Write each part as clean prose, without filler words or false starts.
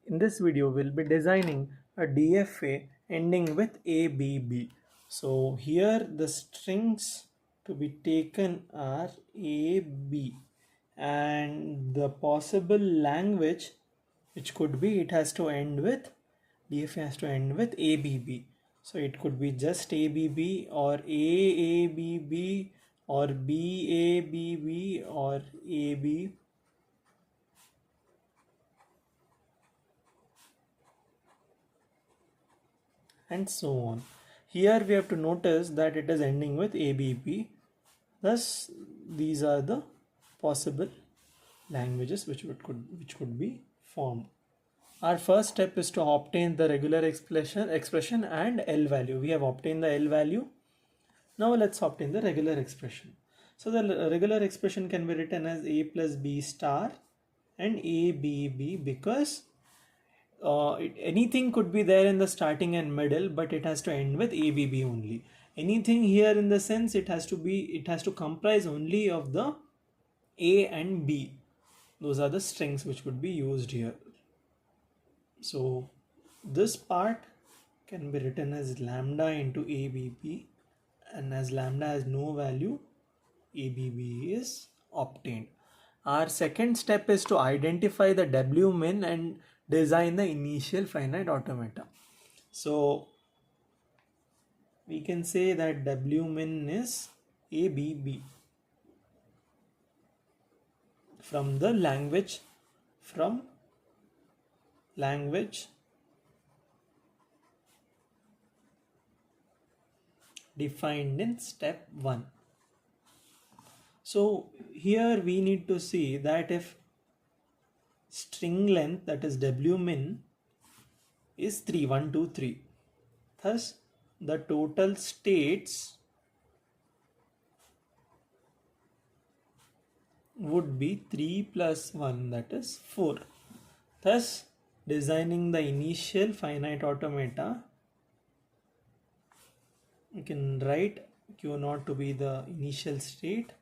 In this video, we'll be designing a DFA ending with ABB. So here the strings to be taken are AB, and the possible language which could be, it has to end with, DFA has to end with ABB. So it could be just ABB or AABB or BABB or AB, and so on. Here we have to notice that it is ending with ABB. Thus, these are the possible languages which could be formed. Our first step is to obtain the regular expression and L value. We have obtained the L value. Now let's obtain the regular expression. So the regular expression can be written as A plus B star and ABB, because anything could be there in the starting and middle, but it has to end with ABB only. Anything here in the sense, it has to comprise only of the A and B. Those are the strings which would be used here. So this part can be written as lambda into ABB, and as lambda has no value, ABB is obtained. Our second step is to identify the W min and design the initial finite automata. So we can say that W min is ABB from the language defined in step 1. So here we need to see that if string length, that is W min, is 3, 1, 2, 3, thus the total states would be 3 plus 1, that is 4. Thus, designing the initial finite automata, you can write Q0 to be the initial state,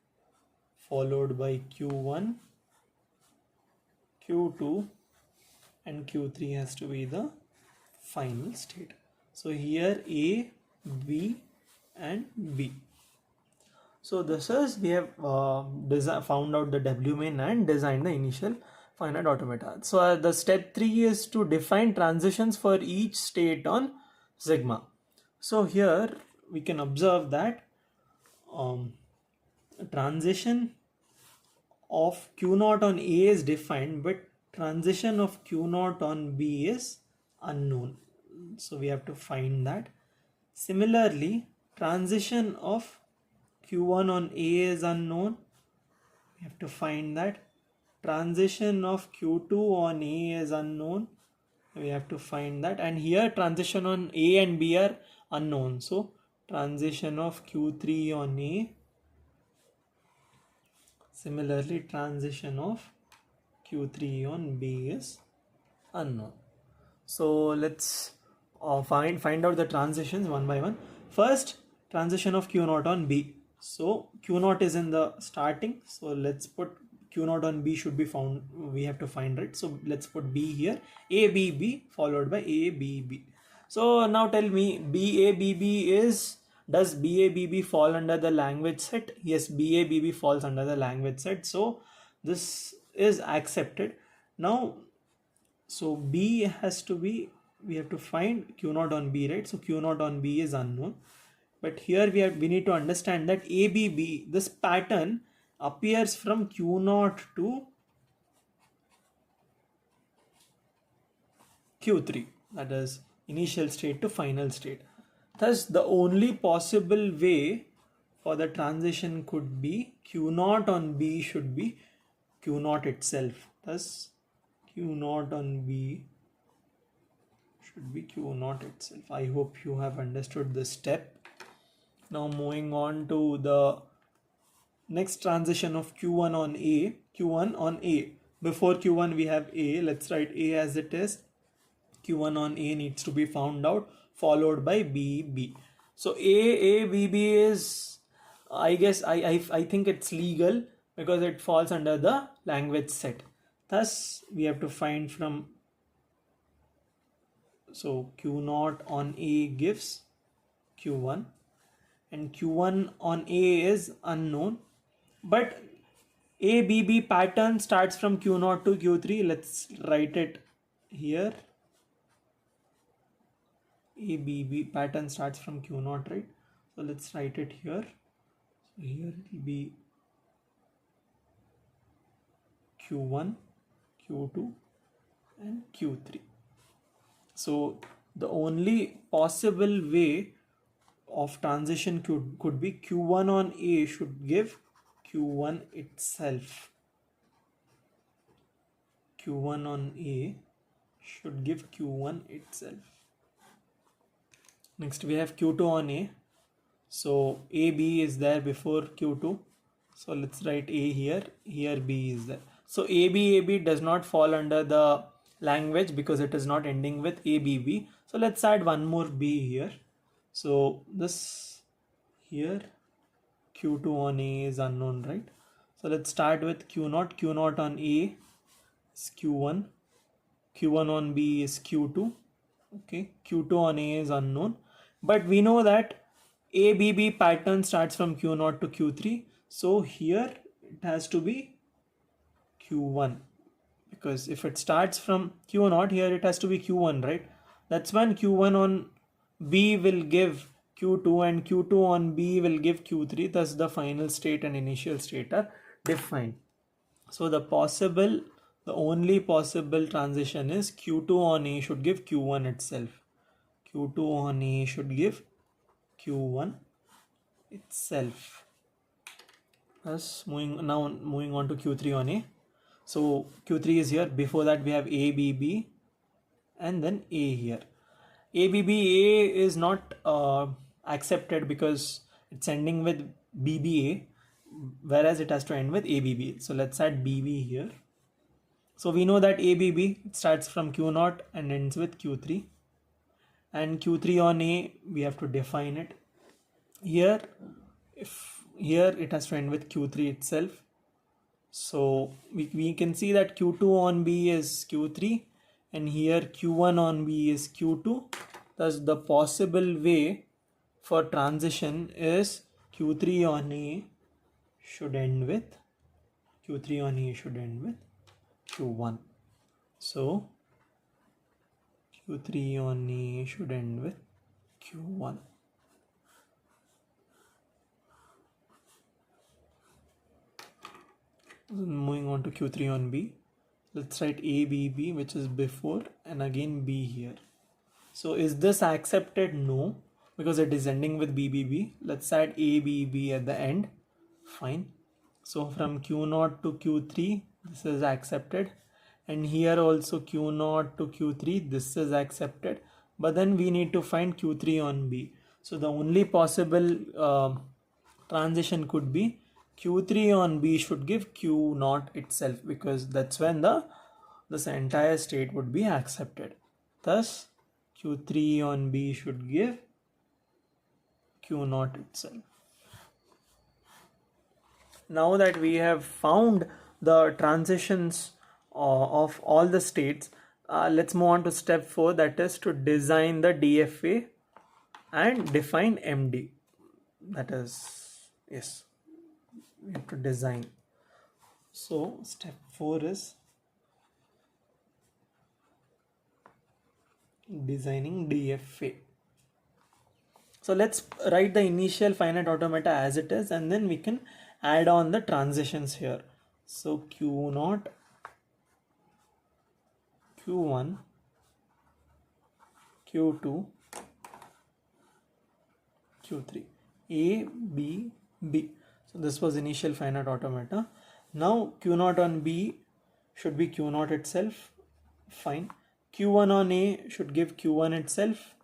followed by Q1, Q2, and Q3 has to be the final state. So here A, B, and B. So this is, we have found out the W min and designed the initial finite automata. So the step 3 is to define transitions for each state on sigma. So here we can observe that transition of Q0 on A is defined, but transition of Q0 on B is unknown. So we have to find that. Similarly, transition of Q1 on A is unknown. We have to find that. Transition of Q2 on A is unknown. We have to find that. And here transition on A and B are unknown. So transition of Q3 on A. Similarly, transition of Q3 on B is unknown. So let's find out the transitions one by one. First, transition of Q0 on B. So Q0 is in the starting. So let's put Q0 on B should be found. We have to find it. So let's put B here. ABB followed by ABB. So now tell me, BABB is, does BABB fall under the language set? Yes, BABB falls under the language set. So this is accepted. Now, so B has to be, we have to find Q0 on B, right? So Q0 on B is unknown. But here we need to understand that ABB, this pattern appears from Q0 to Q3, that is initial state to final state. Thus, the only possible way for the transition could be Q0 on B should be Q0 itself. Thus, Q0 on B should be Q0 itself. I hope you have understood this step. Now moving on to the next transition of Q1 on A. Q1 on A. Before Q1 we have A. Let's write A as it is. Q1 on A needs to be found out, followed by B. So A, B, B is, I guess, I think it's legal because it falls under the language set. Thus, we have to find from So Q0 on A gives Q1, and Q1 on A is unknown, but ABB pattern starts from Q0 to Q3. Let's write it here. ABB pattern starts from Q0, right? So let's write it here. So here it will be Q1, Q2 and Q3. So the only possible way of transition could be Q1 on A should give Q1 itself. Q1 on A should give Q1 itself. Next we have Q2 on A. So AB is there before Q2. So let's write A here. Here B is there. So AB does not fall under the language because it is not ending with ABB. So let's add one more B here. So this here Q2 on A is unknown, right? So let's start with Q0. Q0 on A is Q1. Q1 on B is Q2. Okay, Q2 on A is unknown. But we know that ABB pattern starts from Q0 to Q3. So here it has to be Q1. Because if it starts from Q0, here it has to be Q1, right? That's when Q1 on B will give Q2 and Q2 on B will give Q3. Thus the final state and initial state are defined. So the only possible transition is Q2 on A should give Q1 itself. Q2 on A should give Q1 itself. Thus moving on to Q3 on A. So Q3 is here. Before that we have ABB and then A here. ABB A is not accepted because it's ending with BBA, whereas it has to end with ABB. So let's add BB here. So we know that ABB starts from Q0 and ends with Q3. And Q3 on A, we have to define it. Here it has to end with Q3 itself. So we can see that Q2 on B is Q3 and here Q1 on B is Q2. Thus the possible way for transition is Q3 on A should end with Q1. So Q3 on A should end with Q1. Moving on to Q3 on B, let's write ABB, which is before, and again B here. So is this accepted? No, because it is ending with BBB. Let's add ABB at the end. Fine. So from Q0 to Q3, this is accepted. And here also Q0 to Q3, this is accepted. But then we need to find Q3 on B. So the only possible transition could be Q3 on B should give Q0 itself, because that's when this entire state would be accepted. Thus Q3 on B should give Q0 itself. Now that we have found the transitions of all the states, let's move on to step 4, that is to design the DFA and define MD. That is, yes, we have to design. So step 4 is designing DFA. So let's write the initial finite automata as it is, and then we can add on the transitions here. So Q0, Q1, Q2, Q3, A, B, B. So this was initial finite automata. Now Q0 on B should be Q0 itself. Fine. Q1 on A should give Q1 itself.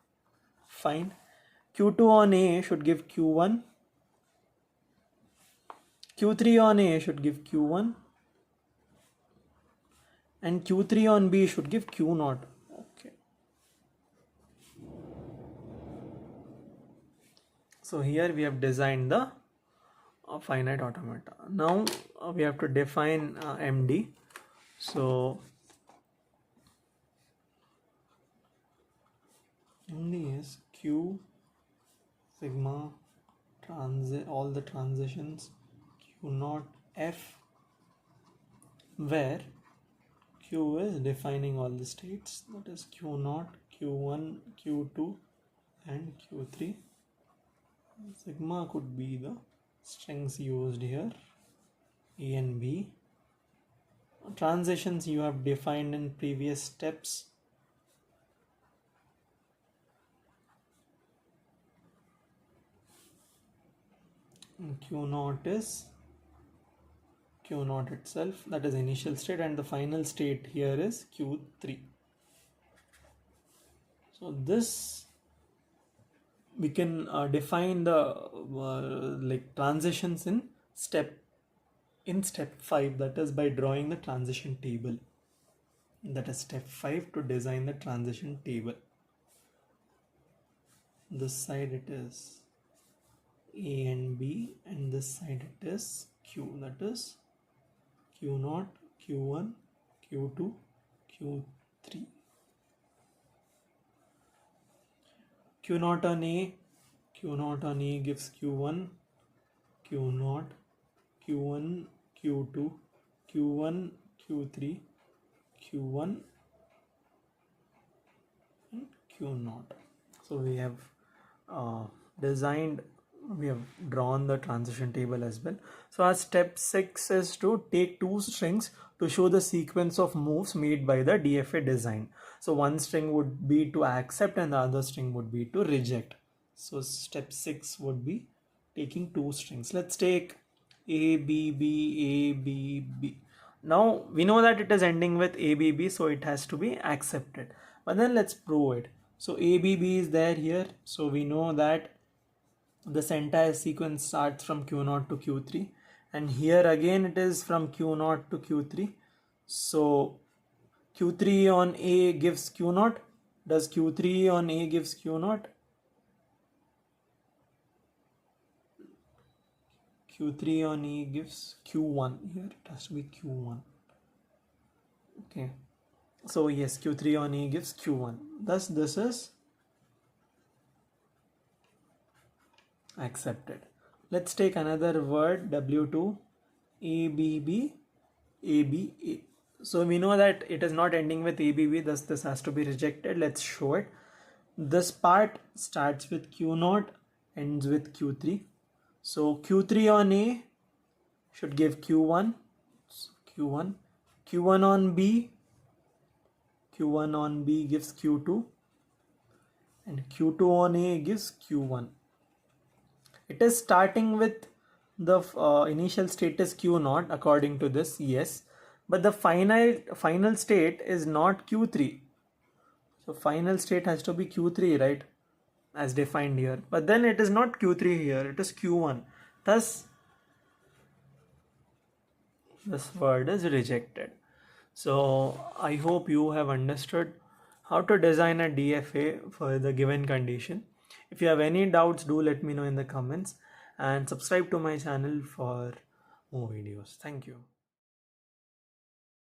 Fine. Q2 on A should give Q1. Q3 on A should give Q1. And Q3 on B should give Q0. Okay. So here we have designed the finite automata. Now we have to define MD. So only is Q sigma all the transitions Q naught F, where Q is defining all the states, that is Q naught, Q1, Q2 and Q3. Sigma could be the strings used here, A and B. Transitions you have defined in previous steps. And Q naught is Q naught itself, that is initial state, and the final state here is Q3. So this we can define the like transitions in step 5, that is by drawing the transition table. That is step 5, to design the transition table. This side it is A and B, and this side it is Q, that is Q naught, Q1, Q2, Q3. Q naught on A gives Q1, Q naught, Q1, Q2, Q1, Q3, Q1 and Q naught. So we have drawn the transition table as well. So our step 6 is to take two strings to show the sequence of moves made by the DFA design. So one string would be to accept and the other string would be to reject. So step 6 would be taking two strings. Let's take A, B, B, A, B, B. Now we know that it is ending with A, B, B, so it has to be accepted. But then let's prove it. So A, B, B is there here. So we know that this entire sequence starts from Q0 to Q3, and here again it is from Q0 to Q3. So Q3 on A gives Q0. Does Q3 on A gives Q0? Q3 on A gives Q1. Here it has to be Q1. Okay. So yes, Q3 on A gives Q1. Thus this is accepted. Let's take another word, W2, ABB, ABA. So we know that it is not ending with ABB, thus this has to be rejected. Let's show it. This part starts with Q0, ends with Q3. So Q3 on A should give Q1, Q1. Q1 on B, Q1 on B gives Q2, and Q2 on A gives Q1. It is starting with the initial state is Q0 according to this, yes, but the final state is not Q3. So final state has to be Q3, right, as defined here. But then it is not Q3 here, it is Q1. Thus this word is rejected. So I hope you have understood how to design a DFA for the given condition. If you have any doubts, do let me know in the comments, and subscribe to my channel for more videos. Thank you.